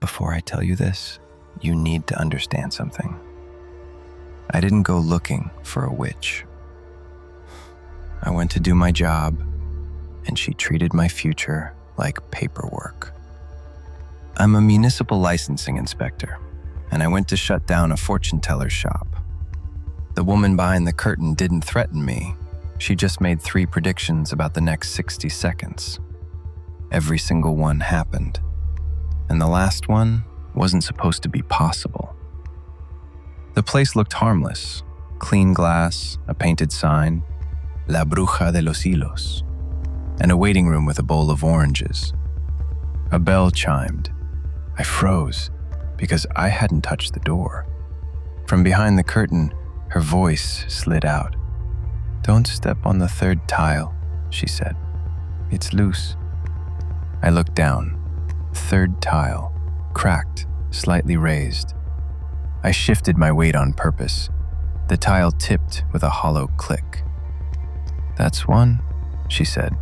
Before I tell you this, you need to understand something. I didn't go looking for a witch. I went to do my job, and she treated my future like paperwork. I'm a municipal licensing inspector, and I went to shut down a fortune teller's shop. The woman behind the curtain didn't threaten me. She just made 3 predictions about the next 60 seconds. Every single one happened, and the last one wasn't supposed to be possible. The place looked harmless. Clean glass, a painted sign, La Bruja de los Hilos, and a waiting room with a bowl of oranges. A bell chimed. I froze because I hadn't touched the door. From behind the curtain, her voice slid out. "Don't step on the 3rd tile," she said. "It's loose." I looked down. 3rd tile, cracked, slightly raised. I shifted my weight on purpose. The tile tipped with a hollow click. "That's one," she said.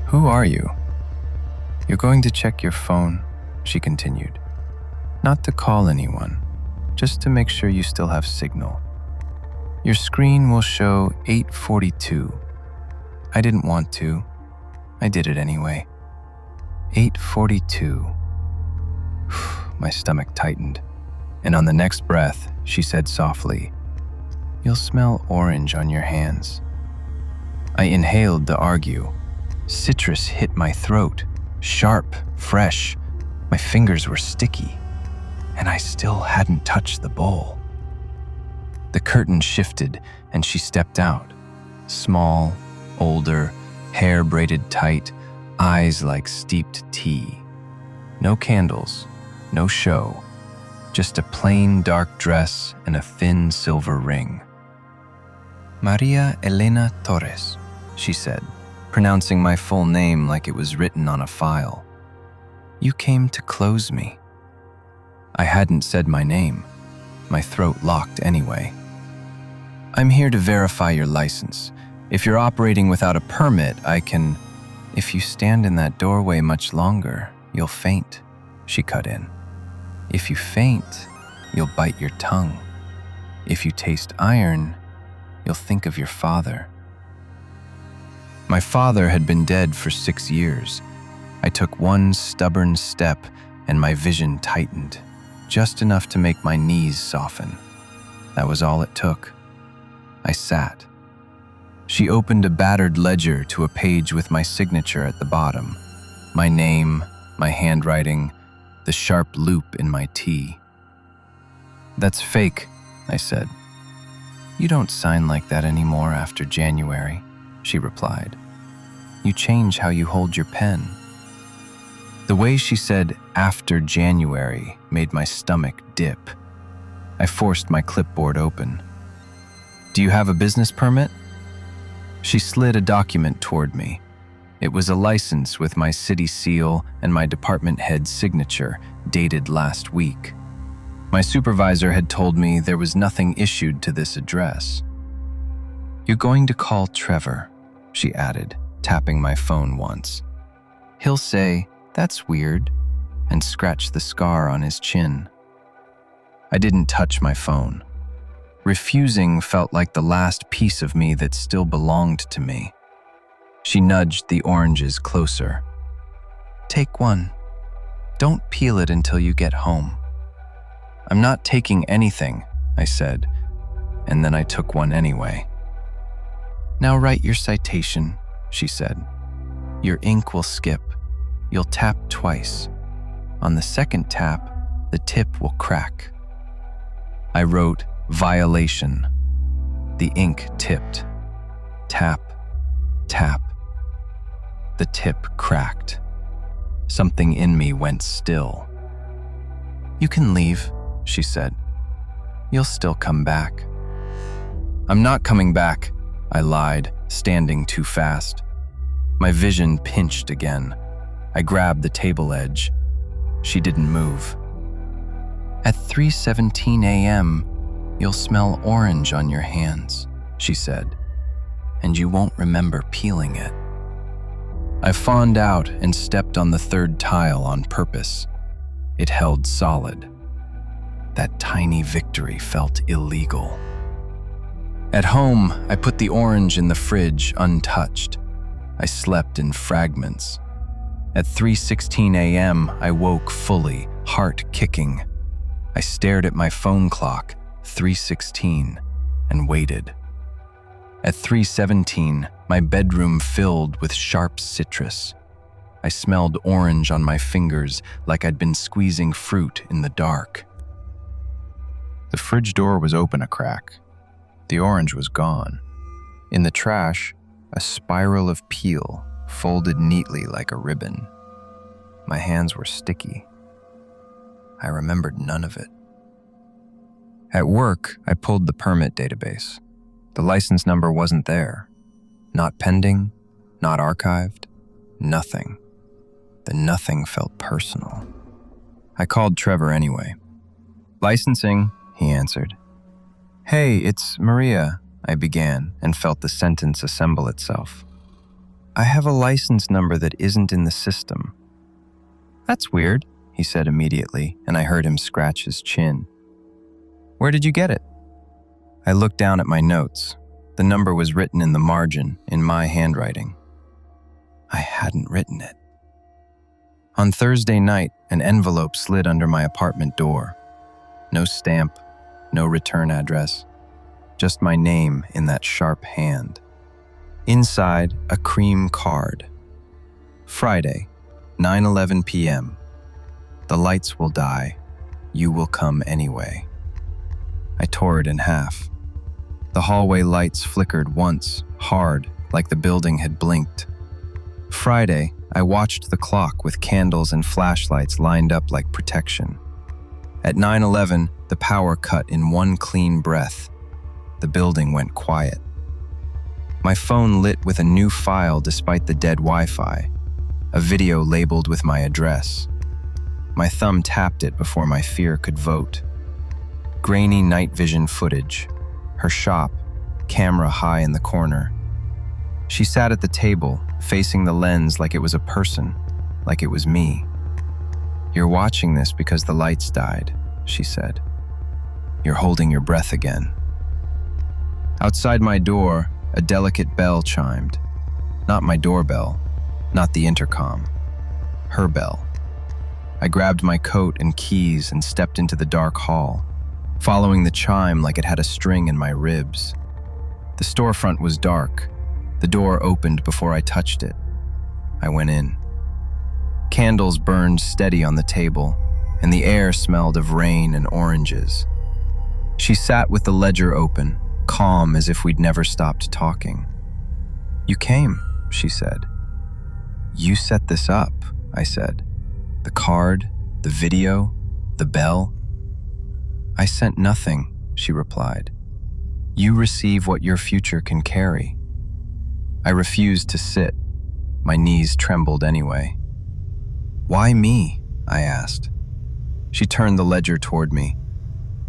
"Who are you?" "You're going to check your phone," she continued. "Not to call anyone, just to make sure you still have signal. Your screen will show 8:42. I didn't want to. I did it anyway. 8:42. My stomach tightened, and on the next breath, she said softly, "You'll smell orange on your hands." I inhaled to argue. Citrus hit my throat, sharp, fresh. My fingers were sticky, and I still hadn't touched the bowl. The curtain shifted, and she stepped out. Small, older, hair braided tight, eyes like steeped tea. No candles, no show, just a plain dark dress and a thin silver ring. "Maria Elena Torres," she said, pronouncing my full name like it was written on a file. "You came to close me." I hadn't said my name. My throat locked anyway. "I'm here to verify your license. If you're operating without a permit, I can..." "If you stand in that doorway much longer, you'll faint," she cut in. "If you faint, you'll bite your tongue. If you taste iron, you'll think of your father." My father had been dead for 6 years. I took one stubborn step and my vision tightened, just enough to make my knees soften. That was all it took. I sat. She opened a battered ledger to a page with my signature at the bottom. My name, my handwriting, the sharp loop in my T. "That's fake," I said. "You don't sign like that anymore after January," she replied. "You change how you hold your pen." The way she said "after January" made my stomach dip. I forced my clipboard open. "Do you have a business permit?" She slid a document toward me. It was a license with my city seal and my department head's signature, dated last week. My supervisor had told me there was nothing issued to this address. "You're going to call Trevor," she added, tapping my phone once. "He'll say, 'That's weird,' and scratch the scar on his chin." I didn't touch my phone. Refusing felt like the last piece of me that still belonged to me. She nudged the oranges closer. "Take one. Don't peel it until you get home." "I'm not taking anything," I said, and then I took one anyway. "Now write your citation," she said. "Your ink will skip. You'll tap twice. On the second tap, the tip will crack." I wrote "violation." The ink tipped. Tap, tap. The tip cracked. Something in me went still. "You can leave," she said. "You'll still come back." "I'm not coming back," I lied, standing too fast. My vision pinched again. I grabbed the table edge. She didn't move. "At 3:17 a.m., you'll smell orange on your hands," she said, "and you won't remember peeling it." I fawned out and stepped on the 3rd tile on purpose. It held solid. That tiny victory felt illegal. At home, I put the orange in the fridge untouched. I slept in fragments. At 3:16 a.m., I woke fully, heart kicking. I stared at my phone clock, 3:16, and waited. At 3:17, my bedroom filled with sharp citrus. I smelled orange on my fingers like I'd been squeezing fruit in the dark. The fridge door was open a crack. The orange was gone. In the trash, a spiral of peel folded neatly like a ribbon. My hands were sticky. I remembered none of it. At work, I pulled the permit database. The license number wasn't there. Not pending, not archived, nothing. The nothing felt personal. I called Trevor anyway. "Licensing," he answered. "Hey, it's Maria," I began and felt the sentence assemble itself. "I have a license number that isn't in the system." "That's weird," he said immediately, and I heard him scratch his chin. "Where did you get it?" I looked down at my notes. The number was written in the margin, in my handwriting. I hadn't written it. On Thursday night, an envelope slid under my apartment door. No stamp, no return address, just my name in that sharp hand. Inside, a cream card. Friday, 9:11 p.m. The lights will die. You will come anyway. I tore it in half. The hallway lights flickered once, hard, like the building had blinked. Friday, I watched the clock with candles and flashlights lined up like protection. At 9:11, the power cut in one clean breath. The building went quiet. My phone lit with a new file despite the dead Wi-Fi, a video labeled with my address. My thumb tapped it before my fear could vote. Grainy night vision footage. Her shop, camera high in the corner. She sat at the table, facing the lens like it was a person, like it was me. "You're watching this because the lights died," she said. "You're holding your breath again." Outside my door, a delicate bell chimed. Not my doorbell, not the intercom. Her bell. I grabbed my coat and keys and stepped into the dark hall, following the chime like it had a string in my ribs. The storefront was dark. The door opened before I touched it. I went in. Candles burned steady on the table, and the air smelled of rain and oranges. She sat with the ledger open, calm as if we'd never stopped talking. "You came," she said. "You set this up," I said. "The card, the video, the bell." "I sent nothing," she replied. "You receive what your future can carry." I refused to sit. My knees trembled anyway. "Why me?" I asked. She turned the ledger toward me.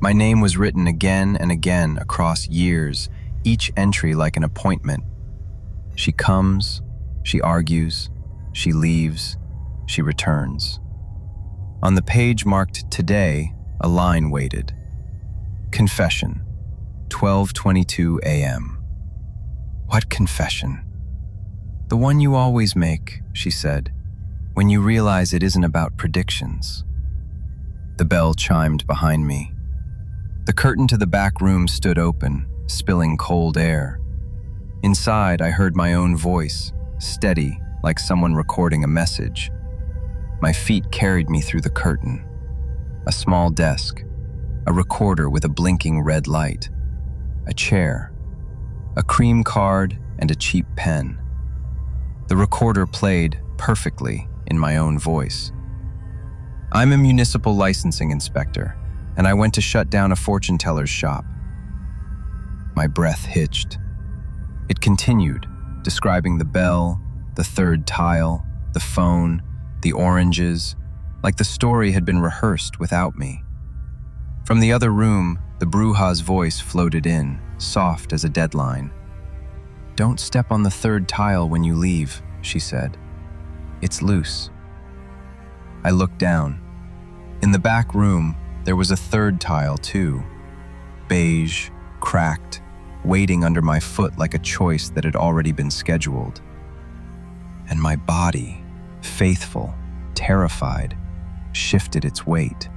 My name was written again and again across years, each entry like an appointment. She comes, she argues, she leaves, she returns. On the page marked today, a line waited. Confession, 12:22 a.m. What confession? "The one you always make," she said, "when you realize it isn't about predictions." The bell chimed behind me. The curtain to the back room stood open, spilling cold air. Inside, I heard my own voice, steady, like someone recording a message. My feet carried me through the curtain. A small desk, a recorder with a blinking red light, a chair, a cream card, and a cheap pen. The recorder played perfectly in my own voice. "I'm a municipal licensing inspector, and I went to shut down a fortune teller's shop." My breath hitched. It continued, describing the bell, the third tile, the phone, the oranges, like the story had been rehearsed without me. From the other room, the Bruja's voice floated in, soft as a deadline. "Don't step on the third tile when you leave," she said. "It's loose." I looked down. In the back room, there was a third tile too, beige, cracked, waiting under my foot like a choice that had already been scheduled. And my body, faithful, terrified, shifted its weight.